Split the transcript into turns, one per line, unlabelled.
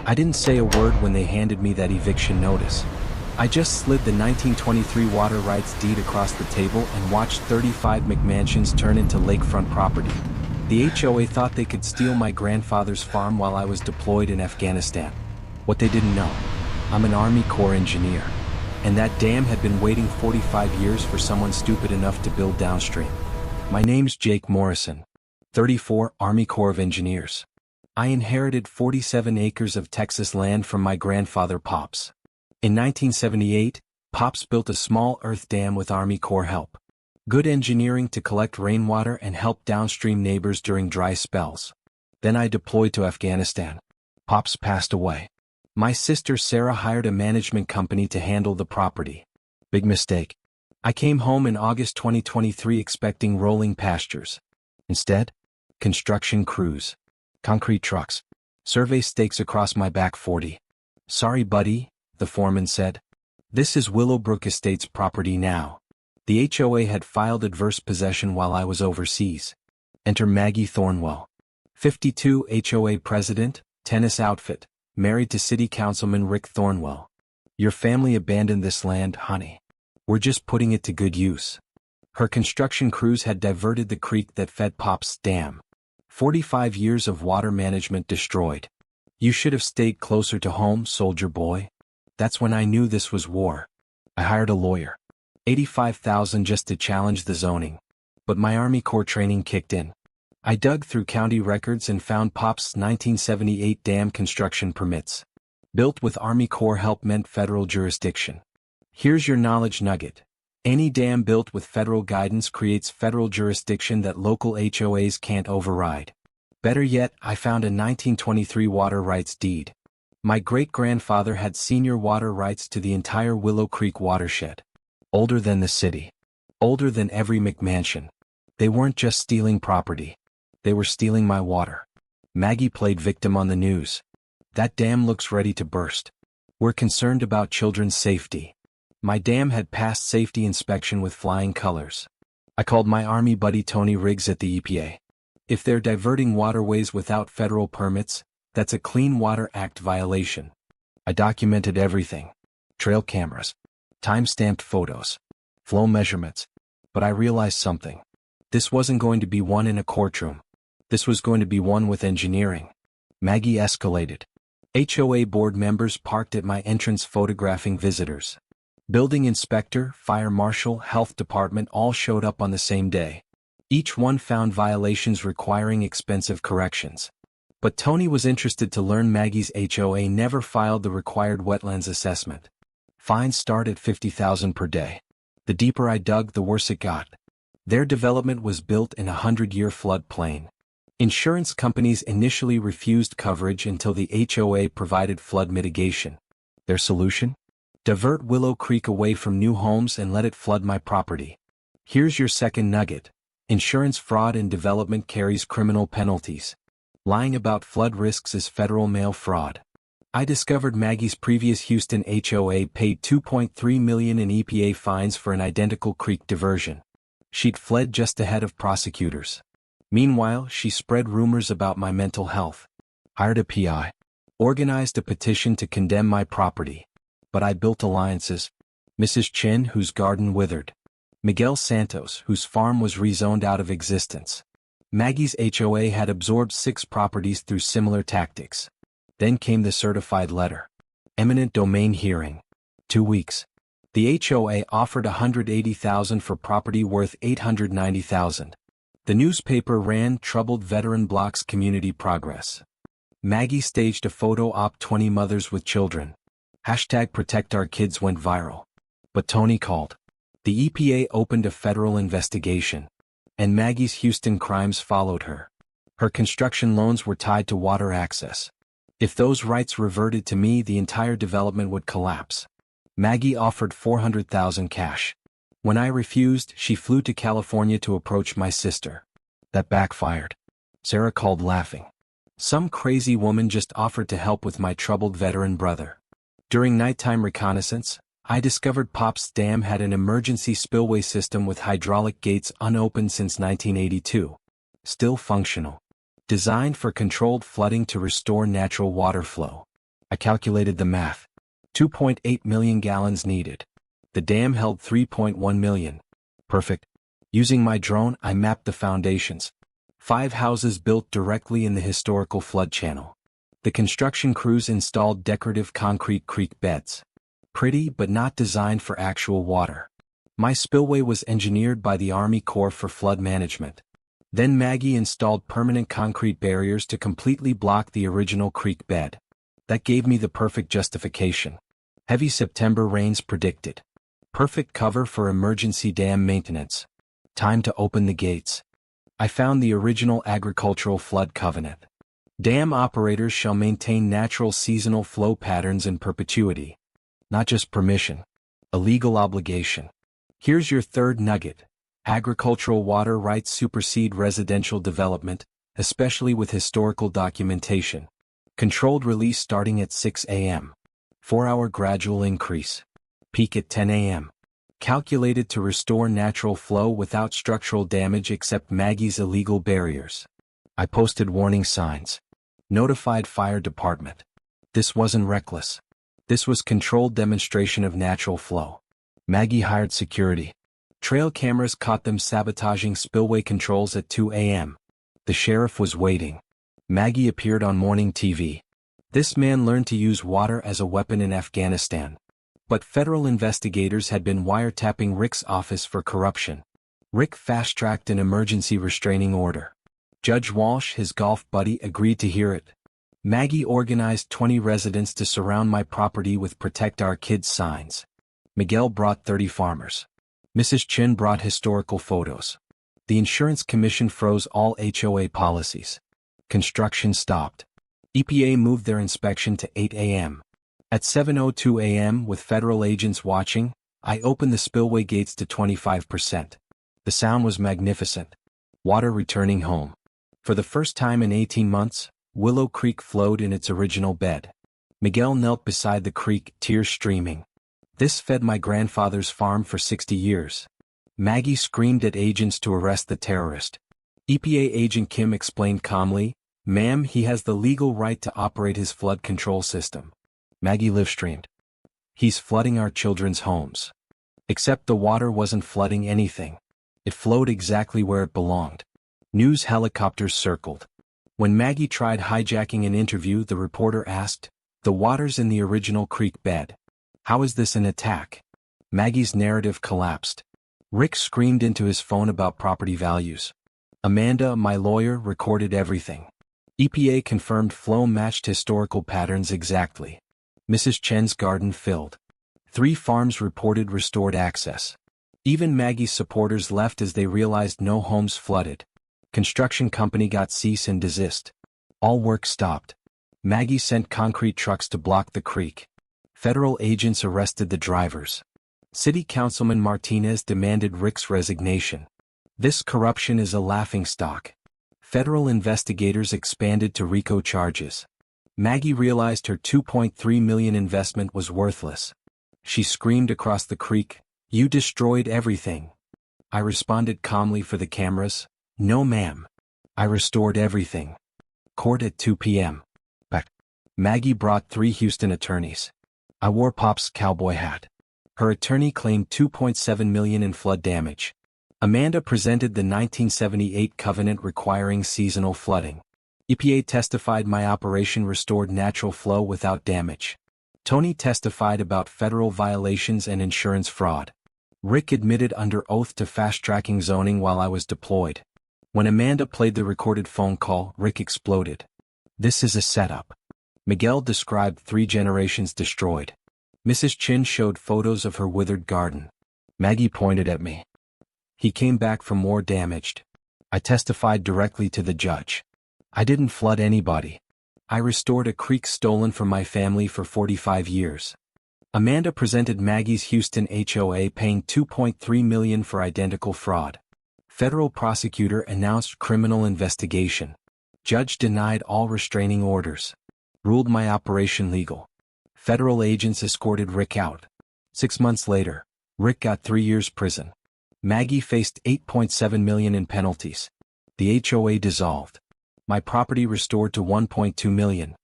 I didn't say a word when they handed me that eviction notice. I just slid the 1923 water rights deed across the table and watched 35 McMansions turn into lakefront property. The HOA thought they could steal my grandfather's farm while I was deployed in Afghanistan. What they didn't know, I'm an Army Corps engineer. And that dam had been waiting 45 years for someone stupid enough to build downstream. My name's Jake Morrison, 34, Army Corps of Engineers. I inherited 47 acres of Texas land from my grandfather Pops. In 1978, Pops built a small earth dam with Army Corps help. Good engineering to collect rainwater and help downstream neighbors during dry spells. Then I deployed to Afghanistan. Pops passed away. My sister Sarah hired a management company to handle the property. Big mistake. I came home in August 2023 expecting rolling pastures. Instead, construction crews. Concrete trucks. Survey stakes across my back 40. Sorry buddy, the foreman said. This is Willowbrook Estates property now. The HOA had filed adverse possession while I was overseas. Enter Maggie Thornwell. 52, HOA president, tennis outfit, married to city councilman Rick Thornwell. Your family abandoned this land, honey. We're just putting it to good use. Her construction crews had diverted the creek that fed Pop's dam. 45 years of water management destroyed. You should have stayed closer to home, soldier boy. That's when I knew this was war. I hired a lawyer. $85,000 just to challenge the zoning. But my Army Corps training kicked in. I dug through county records and found Pop's 1978 dam construction permits. Built with Army Corps help meant federal jurisdiction. Here's your knowledge nugget. Any dam built with federal guidance creates federal jurisdiction that local HOAs can't override. Better yet, I found a 1923 water rights deed. My great-grandfather had senior water rights to the entire Willow Creek watershed. Older than the city. Older than every McMansion. They weren't just stealing property. They were stealing my water. Maggie played victim on the news. That dam looks ready to burst. We're concerned about children's safety. My dam had passed safety inspection with flying colors. I called my Army buddy Tony Riggs at the EPA. If they're diverting waterways without federal permits, that's a Clean Water Act violation. I documented everything. Trail cameras. Time-stamped photos. Flow measurements. But I realized something. This wasn't going to be one in a courtroom. This was going to be one with engineering. Maggie escalated. HOA board members parked at my entrance photographing visitors. Building inspector, fire marshal, health department all showed up on the same day. Each one found violations requiring expensive corrections. But Tony was interested to learn Maggie's HOA never filed the required wetlands assessment. Fines start at $50,000 per day. The deeper I dug, the worse it got. Their development was built in a 100-year floodplain. Insurance companies initially refused coverage until the HOA provided flood mitigation. Their solution? Divert Willow Creek away from new homes and let it flood my property. Here's your second nugget. Insurance fraud in development carries criminal penalties. Lying about flood risks is federal mail fraud. I discovered Maggie's previous Houston HOA paid $2.3 million in EPA fines for an identical creek diversion. She'd fled just ahead of prosecutors. Meanwhile, she spread rumors about my mental health. Hired a PI. Organized a petition to condemn my property. But I built alliances. Mrs. Chin, whose garden withered. Miguel Santos, whose farm was rezoned out of existence. Maggie's HOA had absorbed 6 properties through similar tactics. Then came the certified letter. Eminent domain hearing. 2 weeks. The HOA offered $180,000 for property worth $890,000. The newspaper ran Troubled Veteran Blocks Community Progress. Maggie staged a photo op 20 mothers with children. Hashtag Protect Our Kids went viral. But Tony called. The EPA opened a federal investigation. And Maggie's Houston crimes followed her. Her construction loans were tied to water access. If those rights reverted to me, the entire development would collapse. Maggie offered $400,000 cash. When I refused, she flew to California to approach my sister. That backfired. Sarah called laughing. Some crazy woman just offered to help with my troubled veteran brother. During nighttime reconnaissance, I discovered Pop's Dam had an emergency spillway system with hydraulic gates unopened since 1982. Still functional. Designed for controlled flooding to restore natural water flow. I calculated the math. 2.8 million gallons needed. The dam held 3.1 million. Perfect. Using my drone, I mapped the foundations. 5 houses built directly in the historical flood channel. The construction crews installed decorative concrete creek beds. Pretty but not designed for actual water. My spillway was engineered by the Army Corps for flood management. Then Maggie installed permanent concrete barriers to completely block the original creek bed. That gave me the perfect justification. Heavy September rains predicted. Perfect cover for emergency dam maintenance. Time to open the gates. I found the original agricultural flood covenant. Dam operators shall maintain natural seasonal flow patterns in perpetuity. Not just permission. A legal obligation. Here's your third nugget. Agricultural water rights supersede residential development, especially with historical documentation. Controlled release starting at 6 a.m. 4-hour gradual increase. Peak at 10 a.m. Calculated to restore natural flow without structural damage except Maggie's illegal barriers. I posted warning signs. Notified fire department. This wasn't reckless. This was controlled demonstration of natural flow. Maggie hired security. Trail cameras caught them sabotaging spillway controls at 2 a.m. The sheriff was waiting. Maggie appeared on morning TV. This man learned to use water as a weapon in Afghanistan. But federal investigators had been wiretapping Rick's office for corruption. Rick fast-tracked an emergency restraining order. Judge Walsh, his golf buddy, agreed to hear it. Maggie organized 20 residents to surround my property with "Protect Our Kids" signs. Miguel brought 30 farmers. Mrs. Chin brought historical photos. The insurance commission froze all HOA policies. Construction stopped. EPA moved their inspection to 8 a.m. At 7:02 a.m., with federal agents watching, I opened the spillway gates to 25%. The sound was magnificent. Water returning home. For the first time in 18 months, Willow Creek flowed in its original bed. Miguel knelt beside the creek, tears streaming. This fed my grandfather's farm for 60 years. Maggie screamed at agents to arrest the terrorist. EPA agent Kim explained calmly, "Ma'am, he has the legal right to operate his flood control system." Maggie live-streamed. "He's flooding our children's homes." Except the water wasn't flooding anything. It flowed exactly where it belonged. News helicopters circled. When Maggie tried hijacking an interview, the reporter asked, "The water's in the original creek bed. How is this an attack?" Maggie's narrative collapsed. Rick screamed into his phone about property values. Amanda, my lawyer, recorded everything. EPA confirmed flow matched historical patterns exactly. Mrs. Chen's garden filled. 3 farms reported restored access. Even Maggie's supporters left as they realized no homes flooded. Construction company got cease and desist. All work stopped. Maggie sent concrete trucks to block the creek. Federal agents arrested the drivers. City Councilman Martinez demanded Rick's resignation. This corruption is a laughingstock. Federal investigators expanded to RICO charges. Maggie realized her $2.3 million investment was worthless. She screamed across the creek, "You destroyed everything." I responded calmly for the cameras, "No ma'am. I restored everything." Court at 2 p.m. Back. Maggie brought 3 Houston attorneys. I wore Pop's cowboy hat. Her attorney claimed $2.7 million in flood damage. Amanda presented the 1978 covenant requiring seasonal flooding. EPA testified my operation restored natural flow without damage. Tony testified about federal violations and insurance fraud. Rick admitted under oath to fast-tracking zoning while I was deployed. When Amanda played the recorded phone call, Rick exploded. "This is a setup." Miguel described 3 generations destroyed. Mrs. Chin showed photos of her withered garden. Maggie pointed at me. "He came back for more damaged." I testified directly to the judge. I didn't flood anybody. I restored a creek stolen from my family for 45 years. Amanda presented Maggie's Houston HOA paying $2.3 million for identical fraud. Federal prosecutor announced criminal investigation. Judge denied all restraining orders. Ruled my operation legal. Federal agents escorted Rick out. 6 months later, Rick got 3 years prison. Maggie faced $8.7 million in penalties. The HOA dissolved. My property restored to $1.2 million.